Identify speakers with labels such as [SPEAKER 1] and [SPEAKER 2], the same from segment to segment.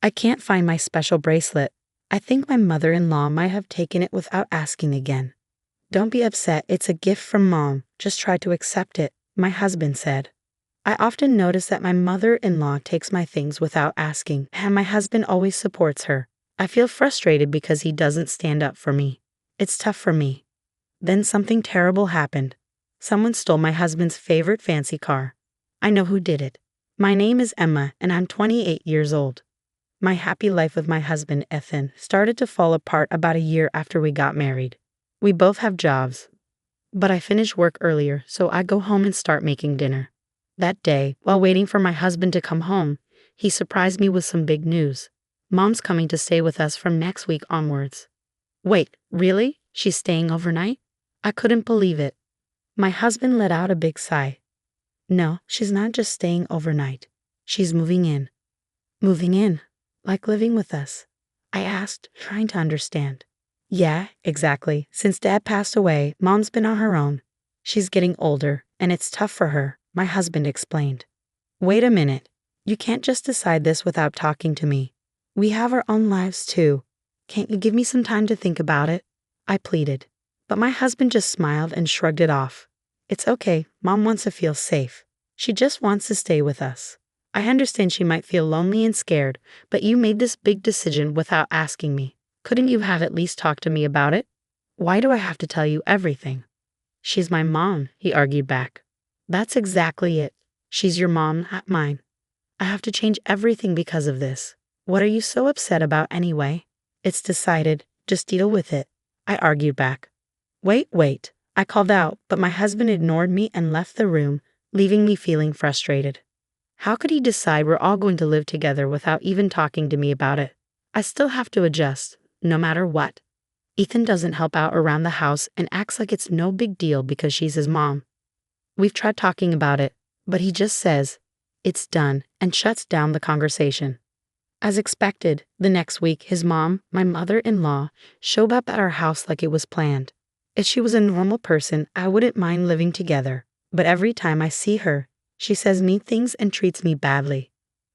[SPEAKER 1] I can't find my special bracelet. I think my mother-in-law might have taken it without asking again. Don't be upset, it's a gift from Mom. Just try to accept it, my husband said. I often notice that my mother-in-law takes my things without asking, and my husband always supports her. I feel frustrated because he doesn't stand up for me. It's tough for me. Then something terrible happened. Someone stole my husband's favorite fancy car. I know who did it. My name is Emma, and I'm 28 years old. My happy life with my husband, Ethan, started to fall apart about a year after we got married. We both have jobs, but I finish work earlier, so I go home and start making dinner. That day, while waiting for my husband to come home, he surprised me with some big news. Mom's coming to stay with us from next week onwards. Wait, really? She's staying overnight? I couldn't believe it. My husband let out a big sigh. No, she's not just staying overnight. She's moving in. Moving in? Like living with us? I asked, trying to understand. Yeah, exactly. Since Dad passed away, Mom's been on her own. She's getting older, and it's tough for her, my husband explained. Wait a minute. You can't just decide this without talking to me. We have our own lives too. Can't you give me some time to think about it? I pleaded. But my husband just smiled and shrugged it off. It's okay, Mom wants to feel safe. She just wants to stay with us. I understand she might feel lonely and scared, but you made this big decision without asking me. Couldn't you have at least talked to me about it? Why do I have to tell you everything? She's my mom, he argued back. That's exactly it. She's your mom, not mine. I have to change everything because of this. What are you so upset about anyway? It's decided. Just deal with it, I argued back. Wait, I called out, but my husband ignored me and left the room, leaving me feeling frustrated. How could he decide we're all going to live together without even talking to me about it? I still have to adjust, no matter what. Ethan doesn't help out around the house and acts like it's no big deal because she's his mom. We've tried talking about it, but he just says, it's done, and shuts down the conversation. As expected, the next week, his mom, my mother-in-law, showed up at our house like it was planned. If she was a normal person, I wouldn't mind living together, but every time I see her, she says mean things and treats me badly.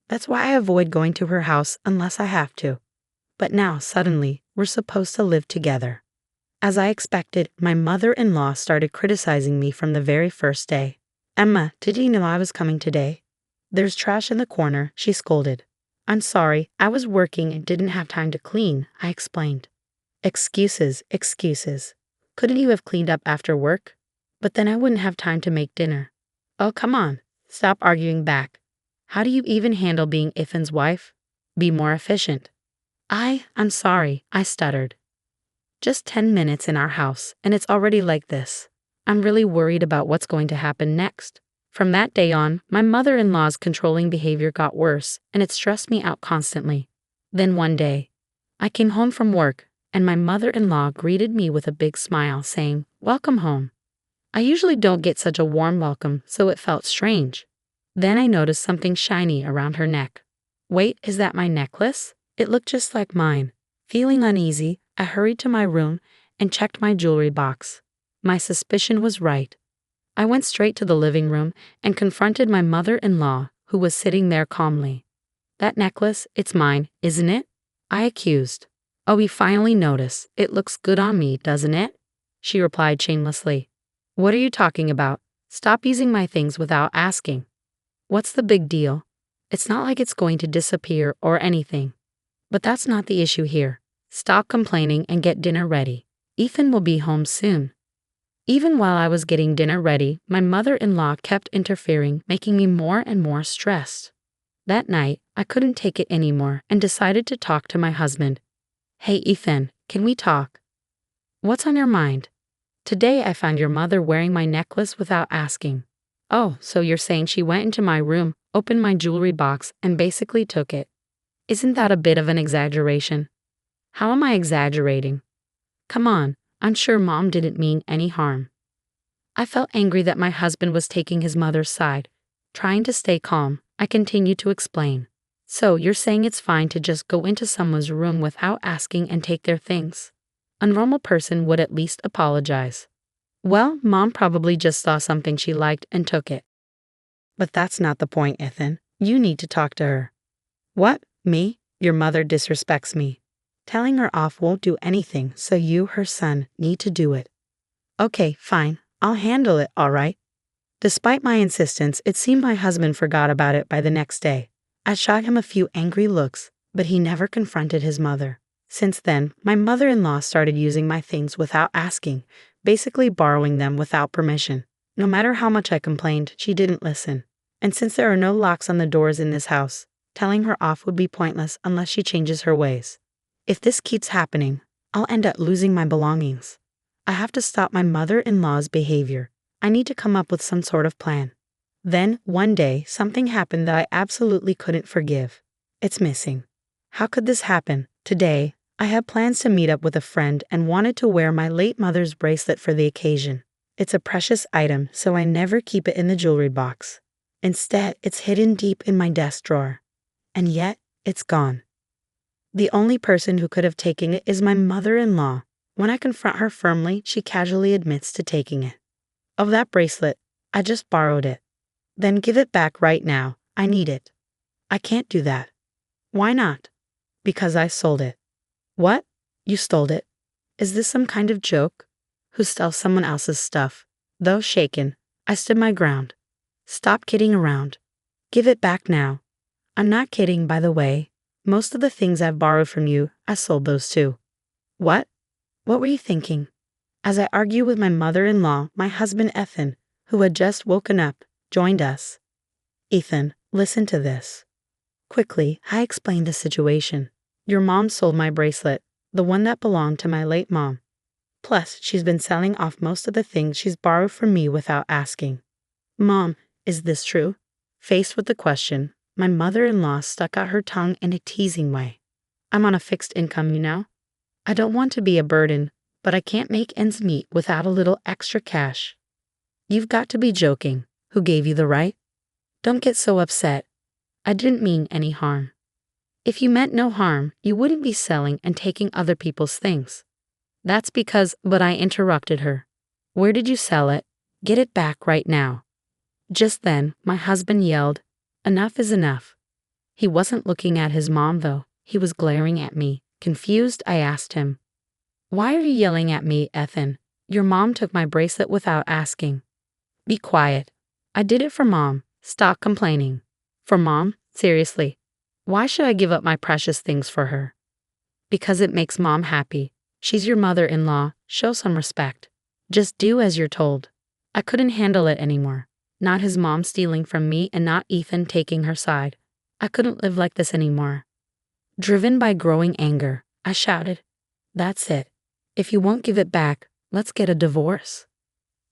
[SPEAKER 1] That's why I avoid going to her house unless I have to. But now, suddenly, we're supposed to live together. As I expected, my mother-in-law started criticizing me from the very first day. Emma, did you know I was coming today? There's trash in the corner, she scolded. I'm sorry, I was working and didn't have time to clean, I explained. Excuses. Couldn't you have cleaned up after work? But then I wouldn't have time to make dinner. Oh, come on. Stop arguing back. How do you even handle being Ethan's wife? Be more efficient. I'm sorry, I stuttered. Just 10 minutes in our house, and it's already like this. I'm really worried about what's going to happen next. From that day on, my mother-in-law's controlling behavior got worse, and it stressed me out constantly. Then one day, I came home from work, and my mother-in-law greeted me with a big smile, saying, "Welcome home." I usually don't get such a warm welcome, so it felt strange. Then I noticed something shiny around her neck. Wait, is that my necklace? It looked just like mine. Feeling uneasy, I hurried to my room and checked my jewelry box. My suspicion was right. I went straight to the living room and confronted my mother-in-law, who was sitting there calmly. That necklace, it's mine, isn't it? I accused. Oh, we finally noticed. It looks good on me, doesn't it? She replied shamelessly. What are you talking about? Stop using my things without asking. What's the big deal? It's not like it's going to disappear or anything. But that's not the issue here. Stop complaining and get dinner ready. Ethan will be home soon. Even while I was getting dinner ready, my mother-in-law kept interfering, making me more and more stressed. That night, I couldn't take it anymore and decided to talk to my husband. Hey, Ethan, can we talk? What's on your mind? Today I found your mother wearing my necklace without asking. Oh, so you're saying she went into my room, opened my jewelry box, and basically took it. Isn't that a bit of an exaggeration? How am I exaggerating? Come on, I'm sure Mom didn't mean any harm. I felt angry that my husband was taking his mother's side. Trying to stay calm, I continued to explain. So you're saying it's fine to just go into someone's room without asking and take their things? A normal person would at least apologize. Well, Mom probably just saw something she liked and took it. But that's not the point, Ethan. You need to talk to her. What? Me? Your mother disrespects me. Telling her off won't do anything, so you, her son, need to do it. Okay, fine. I'll handle it, all right. Despite my insistence, it seemed my husband forgot about it by the next day. I shot him a few angry looks, but he never confronted his mother. Since then, my mother-in-law started using my things without asking, basically borrowing them without permission. No matter how much I complained, she didn't listen. And since there are no locks on the doors in this house, telling her off would be pointless unless she changes her ways. If this keeps happening, I'll end up losing my belongings. I have to stop my mother-in-law's behavior. I need to come up with some sort of plan. Then, one day, something happened that I absolutely couldn't forgive. It's missing. How could this happen? Today, I had plans to meet up with a friend and wanted to wear my late mother's bracelet for the occasion. It's a precious item, so I never keep it in the jewelry box. Instead, it's hidden deep in my desk drawer. And yet, it's gone. The only person who could have taken it is my mother-in-law. When I confront her firmly, she casually admits to taking it. Of that bracelet, I just borrowed it. Then give it back right now. I need it. I can't do that. Why not? Because I sold it. What? You stole it? Is this some kind of joke? Who steals someone else's stuff? Though shaken, I stood my ground. Stop kidding around. Give it back now. I'm not kidding, by the way. Most of the things I've borrowed from you, I sold those too. What? What were you thinking? As I argued with my mother-in-law, my husband Ethan, who had just woken up, joined us. Ethan, listen to this. Quickly, I explained the situation. Your mom sold my bracelet, the one that belonged to my late mom. Plus, she's been selling off most of the things she's borrowed from me without asking. Mom, is this true? Faced with the question, my mother-in-law stuck out her tongue in a teasing way. I'm on a fixed income, you know. I don't want to be a burden, but I can't make ends meet without a little extra cash. You've got to be joking. Who gave you the right? Don't get so upset. I didn't mean any harm. If you meant no harm, you wouldn't be selling and taking other people's things. That's because, but I interrupted her. Where did you sell it? Get it back right now. Just then, my husband yelled, enough is enough. He wasn't looking at his mom, though. He was glaring at me. Confused, I asked him, why are you yelling at me, Ethan? Your mom took my bracelet without asking. Be quiet. I did it for Mom. Stop complaining. For Mom? Seriously. Why should I give up my precious things for her? Because it makes Mom happy. She's your mother-in-law. Show some respect. Just do as you're told. I couldn't handle it anymore. Not his mom stealing from me and not Ethan taking her side. I couldn't live like this anymore. Driven by growing anger, I shouted, that's it. If you won't give it back, let's get a divorce.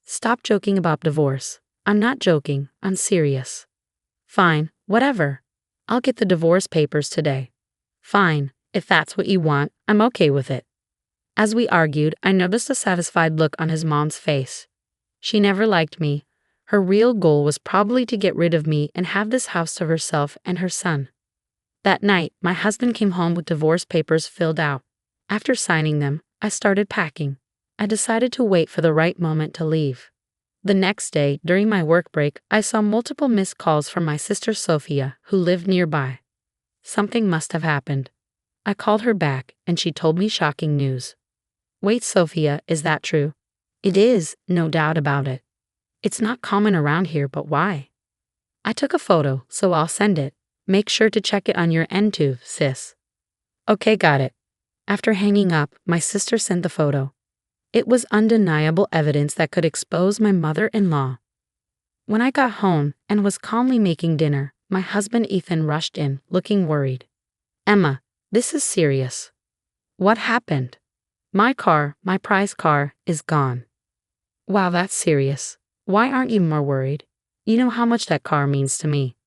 [SPEAKER 1] Stop joking about divorce. I'm not joking. I'm serious. Fine, whatever. I'll get the divorce papers today. Fine, if that's what you want, I'm okay with it. As we argued, I noticed a satisfied look on his mom's face. She never liked me. Her real goal was probably to get rid of me and have this house to herself and her son. That night, my husband came home with divorce papers filled out. After signing them, I started packing. I decided to wait for the right moment to leave. The next day, during my work break, I saw multiple missed calls from my sister Sophia, who lived nearby. Something must have happened. I called her back, and she told me shocking news. Wait, Sophia, is that true? It is, no doubt about it. It's not common around here, but why? I took a photo, so I'll send it. Make sure to check it on your end too, sis. Okay, got it. After hanging up, my sister sent the photo. It was undeniable evidence that could expose my mother-in-law. When I got home and was calmly making dinner, my husband Ethan rushed in, looking worried. Emma, this is serious. What happened? My car, my prize car, is gone. Wow, that's serious. Why aren't you more worried? You know how much that car means to me.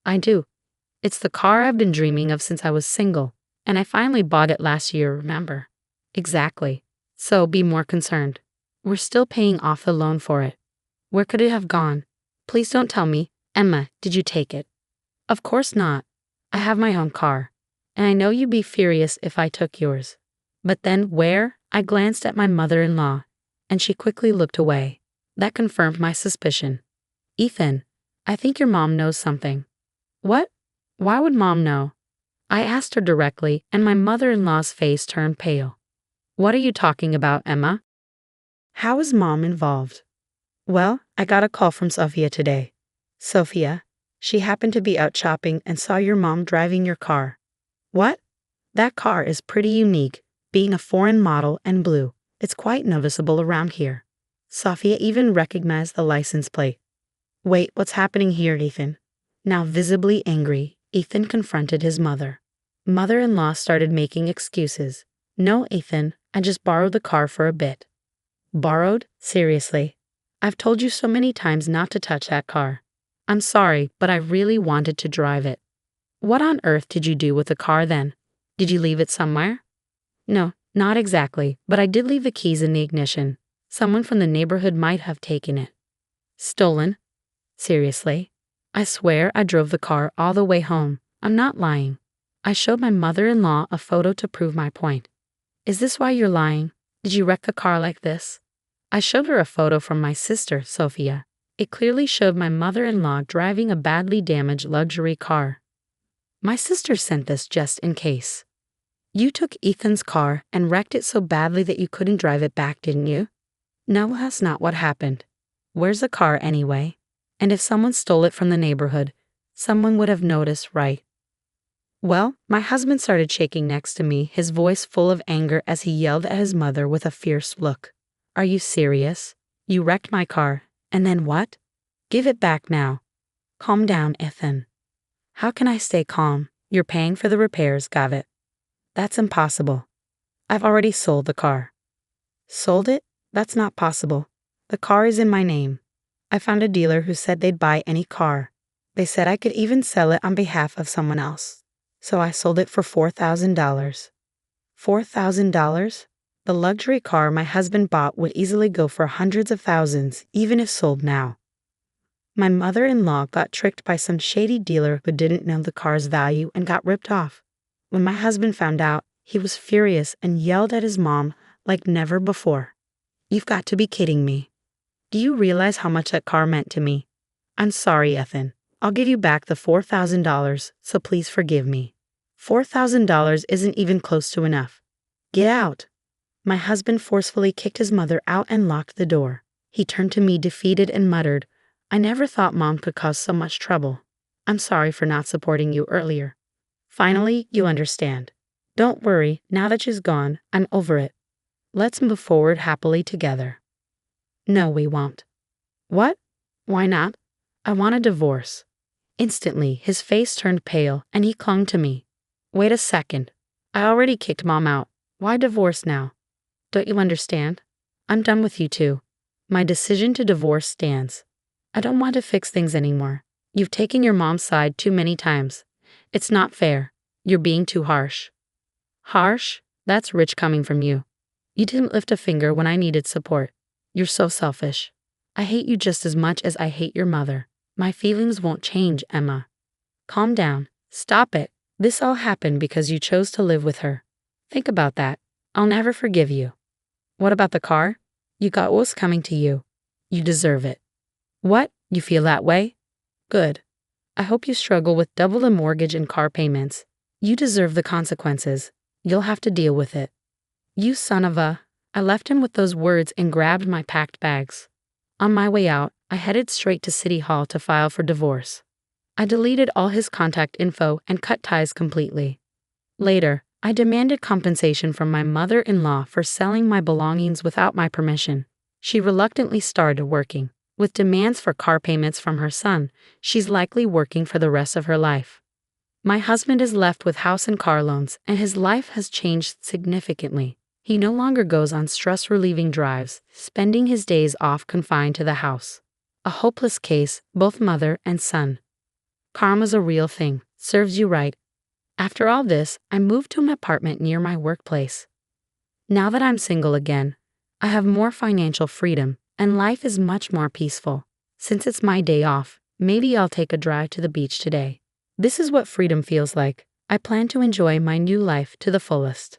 [SPEAKER 1] I do. It's the car I've been dreaming of since I was single. And I finally bought it last year, remember? Exactly. So be more concerned. We're still paying off the loan for it. Where could it have gone? Please don't tell me. Emma, did you take it? Of course not. I have my own car. And I know you'd be furious if I took yours. But then where? I glanced at my mother-in-law, and she quickly looked away. That confirmed my suspicion. Ethan, I think your mom knows something. What? Why would Mom know? I asked her directly, and my mother-in-law's face turned pale. What are you talking about, Emma? How is Mom involved? Well, I got a call from Sophia today. Sophia, she happened to be out shopping and saw your mom driving your car. What? That car is pretty unique, being a foreign model and blue. It's quite noticeable around here. Sophia even recognized the license plate. Wait, what's happening here, Ethan? Now visibly angry, Ethan confronted his mother. Mother-in-law started making excuses. No, Ethan, I just borrowed the car for a bit. Borrowed? Seriously? I've told you so many times not to touch that car. I'm sorry, but I really wanted to drive it. What on earth did you do with the car then? Did you leave it somewhere? No, not exactly, but I did leave the keys in the ignition. Someone from the neighborhood might have taken it. Stolen? Seriously? I swear I drove the car all the way home. I'm not lying. I showed my mother-in-law a photo to prove my point. Is this why you're lying? Did you wreck the car like this? I showed her a photo from my sister, Sophia. It clearly showed my mother-in-law driving a badly damaged luxury car. My sister sent this just in case. You took Ethan's car and wrecked it so badly that you couldn't drive it back, didn't you? No, that's not what happened. Where's the car anyway? And if someone stole it from the neighborhood, someone would have noticed, right? Well, my husband started shaking next to me, his voice full of anger as he yelled at his mother with a fierce look. Are you serious? You wrecked my car, and then what? Give it back now. Calm down, Ethan. How can I stay calm? You're paying for the repairs, got it? That's impossible. I've already sold the car. Sold it? That's not possible. The car is in my name. I found a dealer who said they'd buy any car. They said I could even sell it on behalf of someone else. So I sold it for $4,000. $4,000? The luxury car my husband bought would easily go for hundreds of thousands, even if sold now. My mother-in-law got tricked by some shady dealer who didn't know the car's value and got ripped off. When my husband found out, he was furious and yelled at his mom like never before. You've got to be kidding me. Do you realize how much that car meant to me? I'm sorry, Ethan. I'll give you back the $4,000, so please forgive me. $4,000 isn't even close to enough. Get out. My husband forcefully kicked his mother out and locked the door. He turned to me defeated and muttered, I never thought Mom could cause so much trouble. I'm sorry for not supporting you earlier. Finally, you understand. Don't worry, now that she's gone, I'm over it. Let's move forward happily together. No, we won't. What? Why not? I want a divorce. Instantly, his face turned pale and he clung to me. Wait a second. I already kicked Mom out. Why divorce now? Don't you understand? I'm done with you two. My decision to divorce stands. I don't want to fix things anymore. You've taken your mom's side too many times. It's not fair. You're being too harsh. Harsh? That's rich coming from you. You didn't lift a finger when I needed support. You're so selfish. I hate you just as much as I hate your mother. My feelings won't change, Emma. Calm down. Stop it. This all happened because you chose to live with her. Think about that. I'll never forgive you. What about the car? You got what was coming to you. You deserve it. What? You feel that way? Good. I hope you struggle with double the mortgage and car payments. You deserve the consequences. You'll have to deal with it. You son of a... I left him with those words and grabbed my packed bags. On my way out, I headed straight to City Hall to file for divorce. I deleted all his contact info and cut ties completely. Later, I demanded compensation from my mother-in-law for selling my belongings without my permission. She reluctantly started working. With demands for car payments from her son, she's likely working for the rest of her life. My husband is left with house and car loans, and his life has changed significantly. He no longer goes on stress-relieving drives, spending his days off confined to the house. A hopeless case, both mother and son. Karma's a real thing, serves you right. After all this, I moved to an apartment near my workplace. Now that I'm single again, I have more financial freedom, and life is much more peaceful. Since it's my day off, maybe I'll take a drive to the beach today. This is what freedom feels like. I plan to enjoy my new life to the fullest.